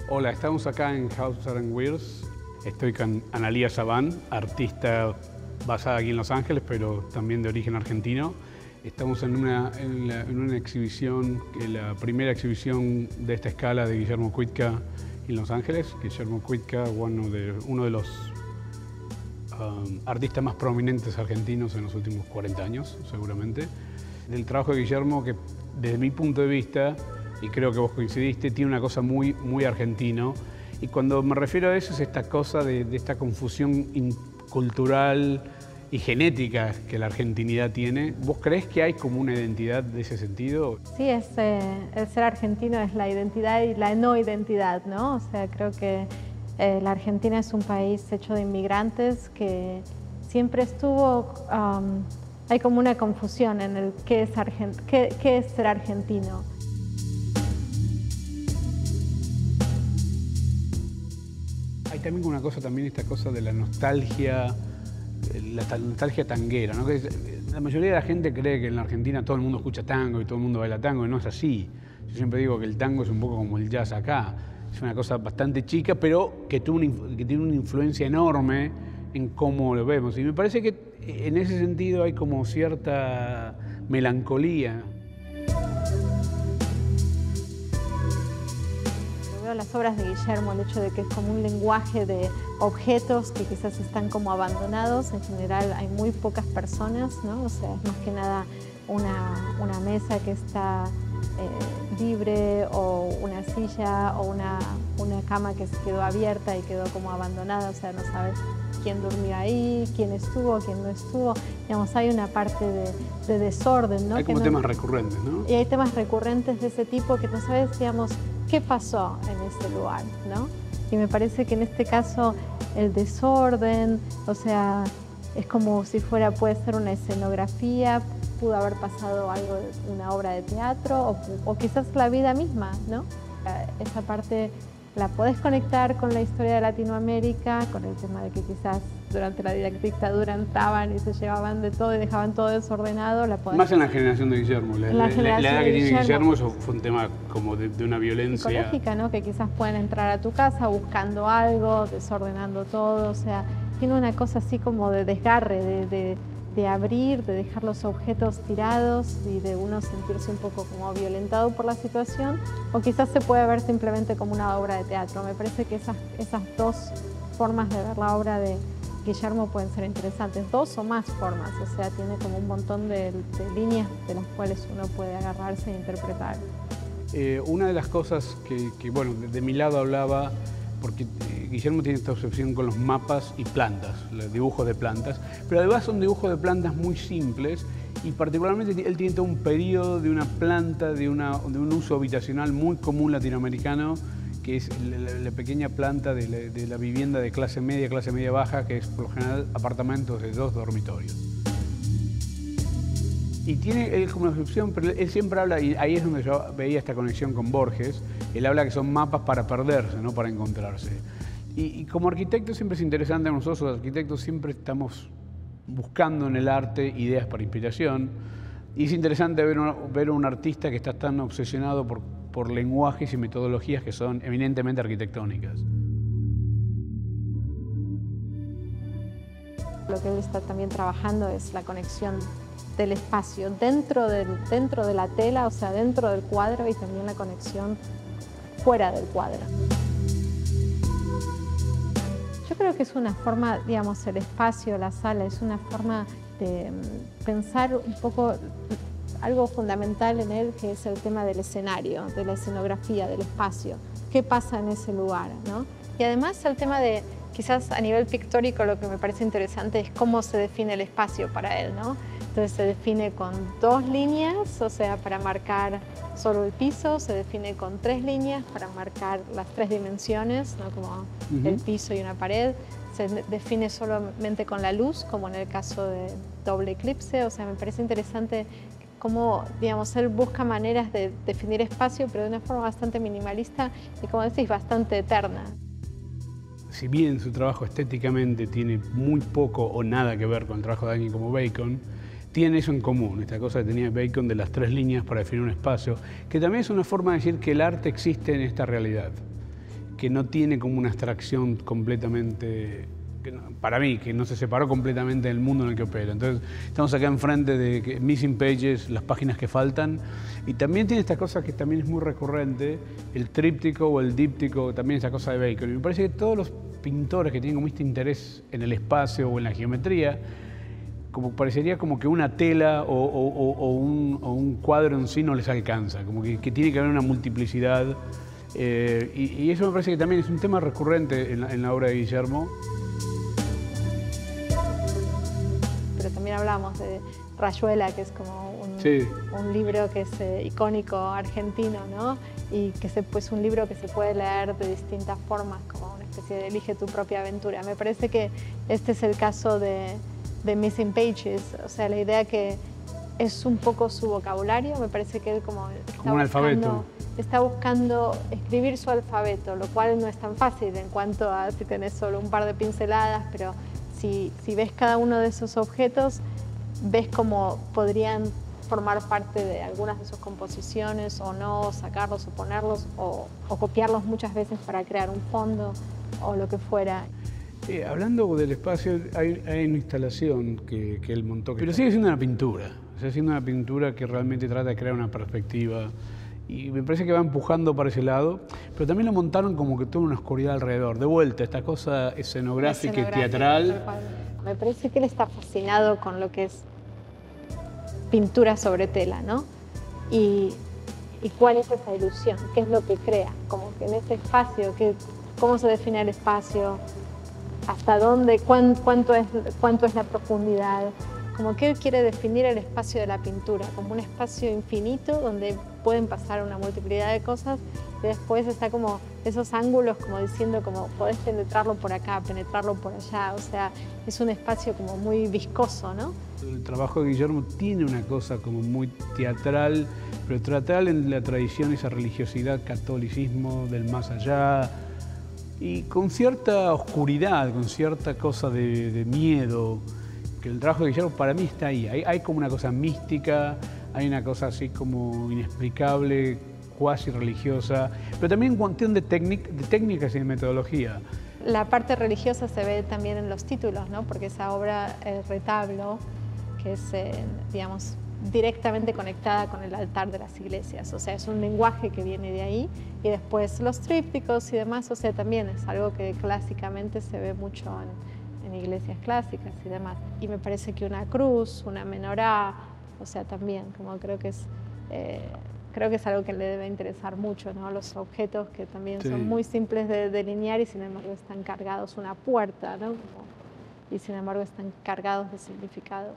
Hola, estamos acá en Hauser & Wirth. Estoy con Analía Sabán, artista basada aquí en Los Ángeles, pero también de origen argentino. Estamos en una exhibición, la primera exhibición de esta escala de Guillermo Kuitka en Los Ángeles. Guillermo Kuitka, uno de los artistas más prominentes argentinos en los últimos 40 años, seguramente. El trabajo de Guillermo, que desde mi punto de vista, y creo que vos coincidiste, tiene una cosa muy argentino. Y cuando me refiero a eso es esta cosa de esta confusión cultural y genética que la argentinidad tiene. ¿Vos creés que hay como una identidad de ese sentido? Sí, el ser argentino es la identidad y la no identidad, ¿no? O sea, creo que la Argentina es un país hecho de inmigrantes que siempre estuvo... hay como una confusión en el qué es ser argentino. Hay también una cosa, esta cosa de la nostalgia tanguera, ¿no? La mayoría de la gente cree que en la Argentina todo el mundo escucha tango y todo el mundo baila tango, y no es así. Yo siempre digo que el tango es un poco como el jazz acá. Es una cosa bastante chica, pero que tiene una influencia enorme en cómo lo vemos. Y me parece que en ese sentido hay como cierta melancolía. Veo las obras de Guillermo, el hecho de que es como un lenguaje de objetos que quizás están como abandonados. En general hay muy pocas personas, ¿no? O sea, es más que nada una mesa que está libre, o una silla, o una cama que se quedó abierta y quedó como abandonada. O sea, no sabes quién durmió ahí, quién estuvo, quién no estuvo. Digamos, hay una parte de desorden, ¿no? Hay como temas recurrentes, ¿no? Y hay temas recurrentes de ese tipo que no sabes, digamos, qué pasó en ese lugar, ¿no? Y me parece que en este caso el desorden, o sea, es como si puede ser una escenografía, pudo haber pasado algo de una obra de teatro o quizás la vida misma, ¿no? Esa parte la podés conectar con la historia de Latinoamérica, con el tema de que quizás durante la dictadura entraban y se llevaban de todo y dejaban todo desordenado. Más en la generación de Guillermo. La edad que tiene Guillermo, eso fue un tema como de una violencia psicológica, ¿no? Que quizás pueden entrar a tu casa buscando algo, desordenando todo. O sea, tiene una cosa así como de desgarre, de abrir, de dejar los objetos tirados y de uno sentirse un poco como violentado por la situación, o quizás se puede ver simplemente como una obra de teatro. Me parece que esas dos formas de ver la obra de Guillermo pueden ser interesantes, dos o más formas, o sea, tiene como un montón de líneas de las cuales uno puede agarrarse e interpretar. Una de las cosas que bueno, de mi lado hablaba, porque Guillermo tiene esta obsesión con los mapas y plantas, los dibujos de plantas, pero además son dibujos de plantas muy simples, y particularmente él tiene todo un periodo de una planta, de un uso habitacional muy común latinoamericano, que es la pequeña planta de la vivienda de clase media baja, que es por lo general apartamentos de 2 dormitorios. Y tiene él como una obsesión, pero él siempre habla, y ahí es donde yo veía esta conexión con Borges, él habla que son mapas para perderse, no para encontrarse. Y como arquitecto siempre es interesante, nosotros los arquitectos siempre estamos buscando en el arte ideas para inspiración, y es interesante ver a un artista que está tan obsesionado por lenguajes y metodologías que son eminentemente arquitectónicas. Lo que él está también trabajando es la conexión del espacio dentro de la tela, o sea, dentro del cuadro, y también la conexión fuera del cuadro. Yo creo que es una forma, digamos, el espacio, la sala, es una forma de pensar un poco algo fundamental en él, que es el tema del escenario, de la escenografía, del espacio. ¿Qué pasa en ese lugar, ¿no? Y además el tema de, quizás a nivel pictórico, lo que me parece interesante es cómo se define el espacio para él, ¿no? Entonces se define con 2 líneas, o sea, para marcar solo el piso, se define con 3 líneas para marcar las 3 dimensiones, ¿no? Como el piso y una pared. Se define solamente con la luz, como en el caso de Doble Eclipse. O sea, me parece interesante cómo, digamos, él busca maneras de definir espacio, pero de una forma bastante minimalista y, como decís, bastante eterna. Si bien su trabajo estéticamente tiene muy poco o nada que ver con el trabajo de alguien como Bacon, tiene eso en común, esta cosa que tenía Bacon de las 3 líneas para definir un espacio, que también es una forma de decir que el arte existe en esta realidad, que no tiene como una abstracción completamente, para mí, que no se separó completamente del mundo en el que opera. Entonces, estamos acá enfrente de Missing Pages, las páginas que faltan, y también tiene esta cosa que también es muy recurrente, el tríptico o el díptico, también esa cosa de Bacon. Y me parece que todos los pintores que tienen como este interés en el espacio o en la geometría, como parecería como que una tela o un cuadro en sí no les alcanza, como que tiene que haber una multiplicidad. Y eso me parece que también es un tema recurrente en la obra de Guillermo. Pero también hablamos de Rayuela, que es como un libro que es icónico argentino, ¿no? Y que es un libro que se puede leer de distintas formas, como una especie de elige tu propia aventura. Me parece que este es el caso de Missing Pages, o sea, la idea que es un poco su vocabulario, me parece que él como está buscando escribir su alfabeto, lo cual no es tan fácil en cuanto a si tenés solo un par de pinceladas, pero si ves cada uno de esos objetos, ves cómo podrían formar parte de algunas de sus composiciones o no, sacarlos o ponerlos o copiarlos muchas veces para crear un fondo o lo que fuera. Hablando del espacio, hay una instalación que él montó, pero sigue siendo una pintura, sigue siendo una pintura que realmente trata de crear una perspectiva y me parece que va empujando para ese lado, pero también lo montaron como que tuvo una oscuridad alrededor, de vuelta, esta cosa escenográfica y teatral. Me parece que él está fascinado con lo que es pintura sobre tela, ¿no? Y cuál es esa ilusión, qué es lo que crea, como que en ese espacio, cómo se define el espacio, hasta dónde, cuánto es la profundidad, como que él quiere definir el espacio de la pintura, como un espacio infinito donde pueden pasar una multiplicidad de cosas y después está como esos ángulos como diciendo como podés penetrarlo por acá, penetrarlo por allá, o sea, es un espacio como muy viscoso, ¿no? El trabajo de Guillermo tiene una cosa como muy teatral, pero teatral en la tradición, esa religiosidad, catolicismo del más allá, y con cierta oscuridad, con cierta cosa de miedo, que el trabajo de Guillermo para mí está ahí. Hay como una cosa mística, hay una cosa así como inexplicable, cuasi religiosa, pero también en cuestión de técnicas y de metodología. La parte religiosa se ve también en los títulos, ¿no? Porque esa obra, el retablo, que es, digamos, directamente conectada con el altar de las iglesias, o sea, es un lenguaje que viene de ahí, y después los trípticos y demás, o sea, también es algo que clásicamente se ve mucho en iglesias clásicas y demás, y me parece que una cruz, una menorá, o sea, también, como creo que es algo que le debe interesar mucho, ¿no? Los objetos que también son muy simples de delinear y sin embargo están cargados, una puerta, ¿no? Y sin embargo están cargados de significado.